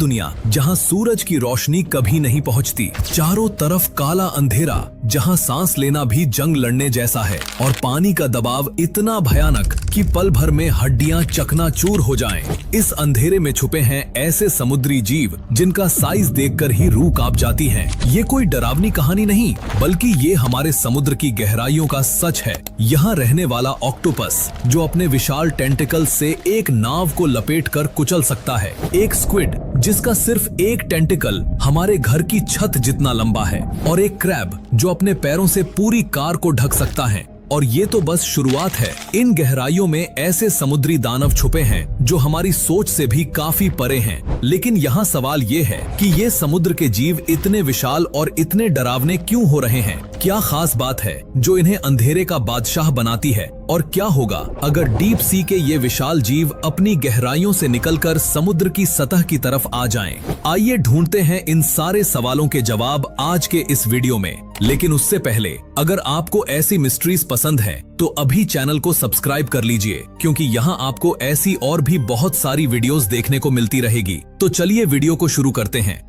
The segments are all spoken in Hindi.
दुनिया जहां सूरज की रोशनी कभी नहीं पहुंचती, चारों तरफ काला अंधेरा जहां सांस लेना भी जंग लड़ने जैसा है, और पानी का दबाव इतना भयानक कि पल भर में हड्डियां चकनाचूर हो जाएं। इस अंधेरे में छुपे हैं ऐसे समुद्री जीव जिनका साइज देखकर ही रूह कांप जाती है। ये कोई डरावनी कहानी नहीं, बल्कि ये हमारे समुद्र की गहराइयों का सच है। यहाँ रहने वाला ऑक्टोपस जो अपने विशाल टेंटिकल से एक नाव को लपेटकर कुचल सकता है, एक स्क्विड जिसका सिर्फ एक टेंटिकल हमारे घर की छत जितना लंबा है, और एक क्रैब जो अपने पैरों से पूरी कार को ढक सकता है। और ये तो बस शुरुआत है। इन गहराइयों में ऐसे समुद्री दानव छुपे हैं जो हमारी सोच से भी काफी परे हैं। लेकिन यहाँ सवाल ये है कि ये समुद्र के जीव इतने विशाल और इतने डरावने क्यों हो रहे हैं? क्या खास बात है जो इन्हें अंधेरे का बादशाह बनाती है? और क्या होगा अगर डीप सी के ये विशाल जीव अपनी गहराइयों से निकलकर समुद्र की सतह की तरफ आ जाएं? आइए ढूंढते हैं इन सारे सवालों के जवाब आज के इस वीडियो में। लेकिन उससे पहले अगर आपको ऐसी मिस्ट्रीज पसंद है तो अभी चैनल को सब्सक्राइब कर लीजिए, क्योंकि यहाँ आपको ऐसी और भी बहुत सारी वीडियोस देखने को मिलती रहेगी। तो चलिए वीडियो को शुरू करते हैं।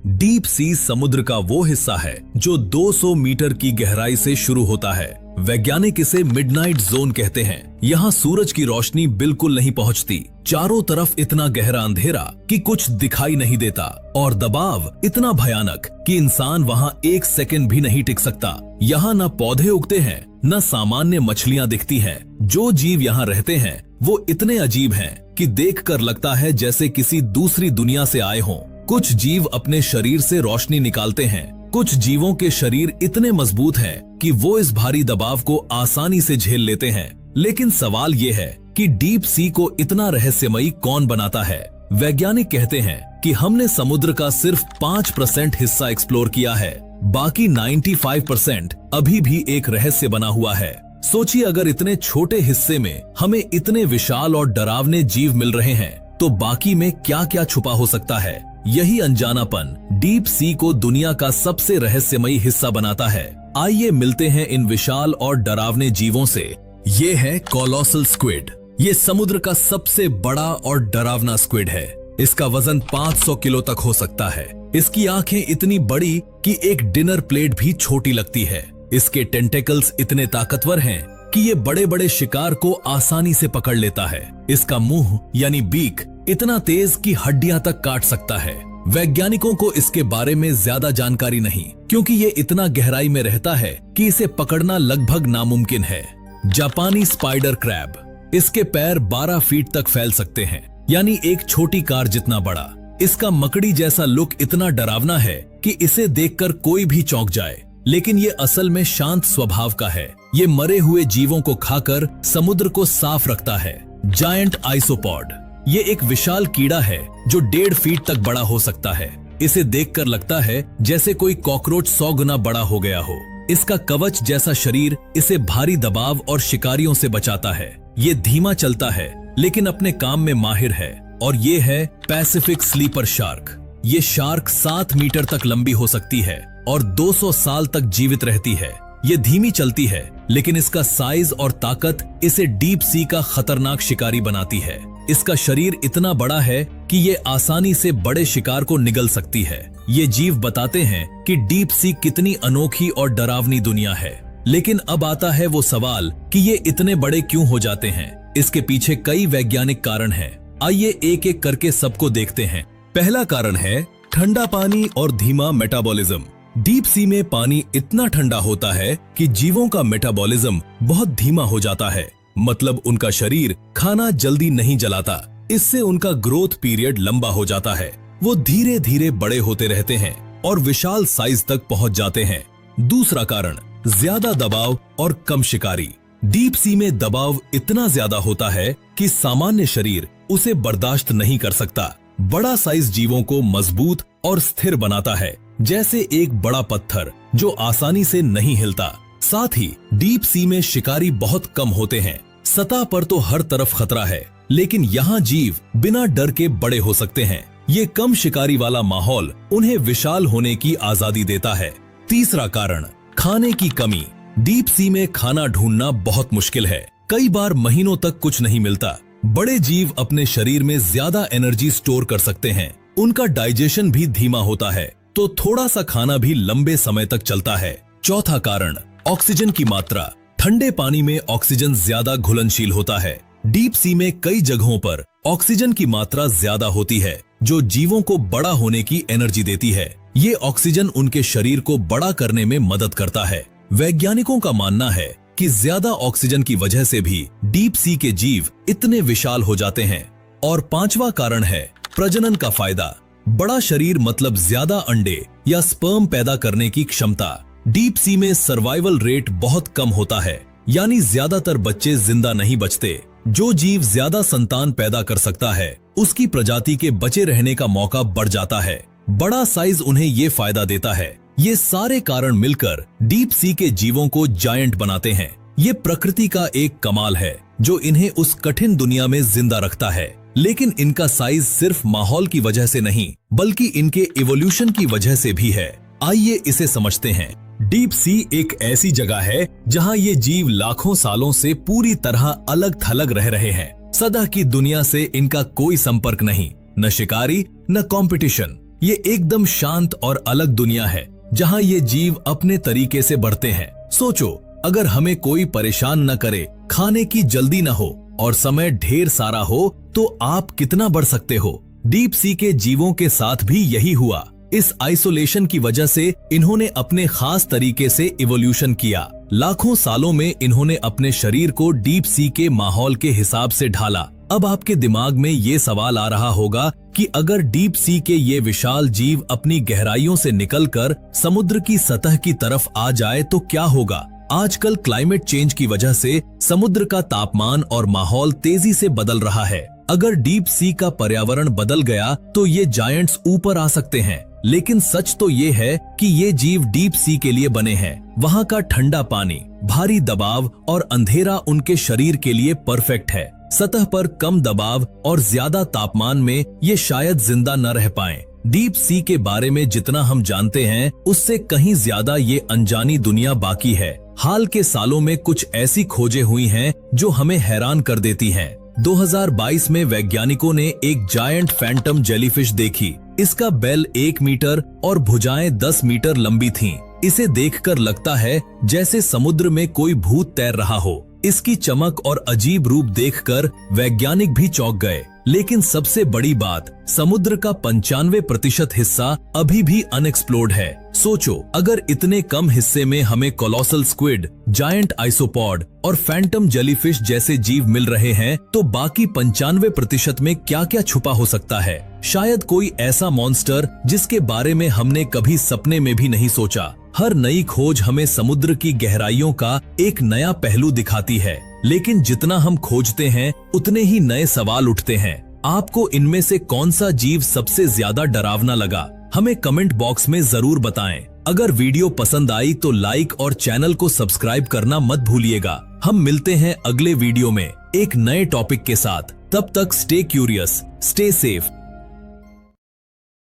डीप सी समुद्र का वो हिस्सा है जो 200 मीटर की गहराई से शुरू होता है। वैज्ञानिक इसे मिडनाइट जोन कहते हैं। यहाँ सूरज की रोशनी बिल्कुल नहीं पहुँचती, चारों तरफ इतना गहरा अंधेरा कि कुछ दिखाई नहीं देता, और दबाव इतना भयानक कि इंसान वहाँ एक सेकंड भी नहीं टिक सकता। यहाँ न पौधे उगते हैं, न सामान्य मछलियाँ दिखती हैं। जो जीव यहाँ रहते हैं वो इतने अजीब हैं कि देखकर लगता है जैसे किसी दूसरी दुनिया से आए हों। कुछ जीव अपने शरीर से रोशनी निकालते हैं, कुछ जीवों के शरीर इतने मजबूत हैं कि वो इस भारी दबाव को आसानी से झेल लेते हैं। लेकिन सवाल ये है कि डीप सी को इतना रहस्यमयी कौन बनाता है? वैज्ञानिक कहते हैं कि हमने समुद्र का सिर्फ 5% हिस्सा एक्सप्लोर किया है, बाकी 95% अभी भी एक रहस्य बना हुआ है। सोचिए, अगर इतने छोटे हिस्से में हमें इतने विशाल और डरावने जीव मिल रहे हैं तो बाकी में क्या क्या छुपा हो सकता है? यही अनजानापन डीप सी को दुनिया का सबसे रहस्यमयी हिस्सा बनाता है। आइए मिलते हैं इन विशाल और डरावने जीवों से। ये है कोलोसल स्क्विड। ये समुद्र का सबसे बड़ा और डरावना स्क्विड है। इसका वजन 500 किलो तक हो सकता है। इसकी आंखें इतनी बड़ी कि एक डिनर प्लेट भी छोटी लगती है। इसके टेंटेकल्स इतने ताकतवर हैं कि ये बड़े बड़े शिकार को आसानी से पकड़ लेता है। इसका मुंह यानी बीक इतना तेज कि हड्डियां तक काट सकता है। वैज्ञानिकों को इसके बारे में ज्यादा जानकारी नहीं, क्योंकि ये इतना गहराई में रहता है कि इसे पकड़ना लगभग नामुमकिन है। जापानी स्पाइडर क्रैब। इसके पैर 12 फीट तक फैल सकते हैं, यानी एक छोटी कार जितना बड़ा। इसका मकड़ी जैसा लुक इतना डरावना है कि इसे देखकर कोई भी चौंक जाए, लेकिन ये असल में शांत स्वभाव का है। ये मरे हुए जीवों को खाकर समुद्र को साफ रखता है। Giant isopod. ये एक विशाल कीड़ा है जो 1.5 फीट तक बड़ा हो सकता है। इसे देखकर लगता है जैसे कोई कॉकरोच 100 गुना बड़ा हो गया हो। इसका कवच जैसा शरीर इसे भारी दबाव और शिकारियों से बचाता है। ये धीमा चलता है लेकिन अपने काम में माहिर है। और ये है पैसिफिक स्लीपर शार्क। ये शार्क 7 मीटर तक लंबी हो सकती है और 200 साल तक जीवित रहती है। ये धीमी चलती है, लेकिन इसका साइज और ताकत इसे डीप सी का खतरनाक शिकारी बनाती है। इसका शरीर इतना बड़ा है कि ये आसानी से बड़े शिकार को निगल सकती है। ये जीव बताते हैं कि डीप सी कितनी अनोखी और डरावनी दुनिया है। लेकिन अब आता है वो सवाल कि ये इतने बड़े क्यों हो जाते हैं? इसके पीछे कई वैज्ञानिक कारण हैं। आइए एक एक करके सबको देखते हैं। पहला कारण है ठंडा पानी और धीमा मेटाबॉलिज्म। डीप सी में पानी इतना ठंडा होता है कि जीवों का मेटाबॉलिज्म बहुत धीमा हो जाता है, मतलब उनका शरीर खाना जल्दी नहीं जलाता। इससे उनका ग्रोथ पीरियड लंबा हो जाता है। वो धीरे धीरे बड़े होते रहते हैं और विशाल साइज तक पहुंच जाते हैं। दूसरा कारण ज्यादा दबाव और कम शिकारी। डीप सी में दबाव इतना ज्यादा होता है कि सामान्य शरीर उसे बर्दाश्त नहीं कर सकता। बड़ा साइज जीवों को मजबूत और स्थिर बनाता है, जैसे एक बड़ा पत्थर जो आसानी से नहीं हिलता। साथ ही डीप सी में शिकारी बहुत कम होते हैं। सतह पर तो हर तरफ खतरा है, लेकिन यहाँ जीव बिना डर के बड़े हो सकते हैं। ये कम शिकारी वाला माहौल उन्हें विशाल होने की आजादी देता है। तीसरा कारण खाने की कमी। डीप सी में खाना ढूंढना बहुत मुश्किल है। कई बार महीनों तक कुछ नहीं मिलता। बड़े जीव अपने शरीर में ज्यादा एनर्जी स्टोर कर सकते हैं, उनका डाइजेशन भी धीमा होता है, तो थोड़ा सा खाना भी लंबे समय तक चलता है। चौथा कारण, ऑक्सीजन की मात्रा। ठंडे पानी में ऑक्सीजन ज्यादा घुलनशील होता है। डीप सी में कई जगहों पर ऑक्सीजन की मात्रा ज्यादा होती है, जो जीवों को बड़ा होने की एनर्जी देती है। ये ऑक्सीजन उनके शरीर को बड़ा करने में मदद करता है। वैज्ञानिकों का मानना है कि ज्यादा ऑक्सीजन की वजह से भी डीप सी के जीव इतने विशाल हो जाते हैं। और पांचवा कारण है प्रजनन का फायदा। बड़ा शरीर मतलब ज्यादा अंडे या स्पर्म पैदा करने की क्षमता। डीप सी में सर्वाइवल रेट बहुत कम होता है, यानी ज्यादातर बच्चे जिंदा नहीं बचते। जो जीव ज्यादा संतान पैदा कर सकता है, उसकी प्रजाति के बचे रहने का मौका बढ़ जाता है। बड़ा साइज उन्हें ये फायदा देता है। ये सारे कारण मिलकर डीप सी के जीवों को जायंट बनाते हैं। ये प्रकृति का एक कमाल है जो इन्हें उस कठिन दुनिया में जिंदा रखता है। लेकिन इनका साइज सिर्फ माहौल की वजह से नहीं, बल्कि इनके इवोल्यूशन की वजह से भी है। आइए इसे समझते हैं। डीप सी एक ऐसी जगह है जहां ये जीव लाखों सालों से पूरी तरह अलग थलग रह रहे हैं। सतह की दुनिया से इनका कोई संपर्क नहीं, न शिकारी न कंपटीशन। ये एकदम शांत और अलग दुनिया है जहां ये जीव अपने तरीके से बढ़ते हैं। सोचो, अगर हमें कोई परेशान न करे, खाने की जल्दी न हो और समय ढेर सारा हो, तो आप कितना बढ़ सकते हो। डीप सी के जीवों के साथ भी यही हुआ। इस आइसोलेशन की वजह से इन्होंने अपने खास तरीके से इवोल्यूशन किया। लाखों सालों में इन्होंने अपने शरीर को डीप सी के माहौल के हिसाब से ढाला। अब आपके दिमाग में ये सवाल आ रहा होगा कि अगर डीप सी के ये विशाल जीव अपनी गहराइयों से निकलकर समुद्र की सतह की तरफ आ जाए तो क्या होगा। आजकल क्लाइमेट चेंज की वजह से समुद्र का तापमान और माहौल तेजी से बदल रहा है। अगर डीप सी का पर्यावरण बदल गया तो ये जायंट्स ऊपर आ सकते हैं। लेकिन सच तो ये है कि ये जीव डीप सी के लिए बने हैं। वहाँ का ठंडा पानी, भारी दबाव और अंधेरा उनके शरीर के लिए परफेक्ट है। सतह पर कम दबाव और ज्यादा तापमान में ये शायद जिंदा न रह पाएं। डीप सी के बारे में जितना हम जानते हैं, उससे कहीं ज्यादा ये अनजानी दुनिया बाकी है। हाल के सालों में कुछ ऐसी खोजें हुई हैं जो हमें हैरान कर देती हैं। 2022 में वैज्ञानिकों ने एक जायंट फैंटम जेलीफिश देखी। इसका बेल 1 मीटर और भुजाएं 10 मीटर लंबी थीं। इसे देखकर लगता है जैसे समुद्र में कोई भूत तैर रहा हो। इसकी चमक और अजीब रूप देखकर वैज्ञानिक भी चौंक गए। लेकिन सबसे बड़ी बात, समुद्र का 95% हिस्सा अभी भी अनएक्सप्लोर्ड है। सोचो, अगर इतने कम हिस्से में हमें कोलोसल स्क्विड, जायंट आइसोपॉड और फैंटम जेलीफिश जैसे जीव मिल रहे हैं, तो बाकी 95% में क्या क्या छुपा हो सकता है। शायद कोई ऐसा मॉन्स्टर जिसके बारे में हमने कभी सपने में भी नहीं सोचा। हर नई खोज हमें समुद्र की गहराइयों का एक नया पहलू दिखाती है। लेकिन जितना हम खोजते हैं, उतने ही नए सवाल उठते हैं। आपको इनमें से कौन सा जीव सबसे ज्यादा डरावना लगा, हमें कमेंट बॉक्स में जरूर बताएं। अगर वीडियो पसंद आई तो लाइक और चैनल को सब्सक्राइब करना मत भूलिएगा। हम मिलते हैं अगले वीडियो में एक नए टॉपिक के साथ। तब तक स्टे क्यूरियस, स्टे सेफ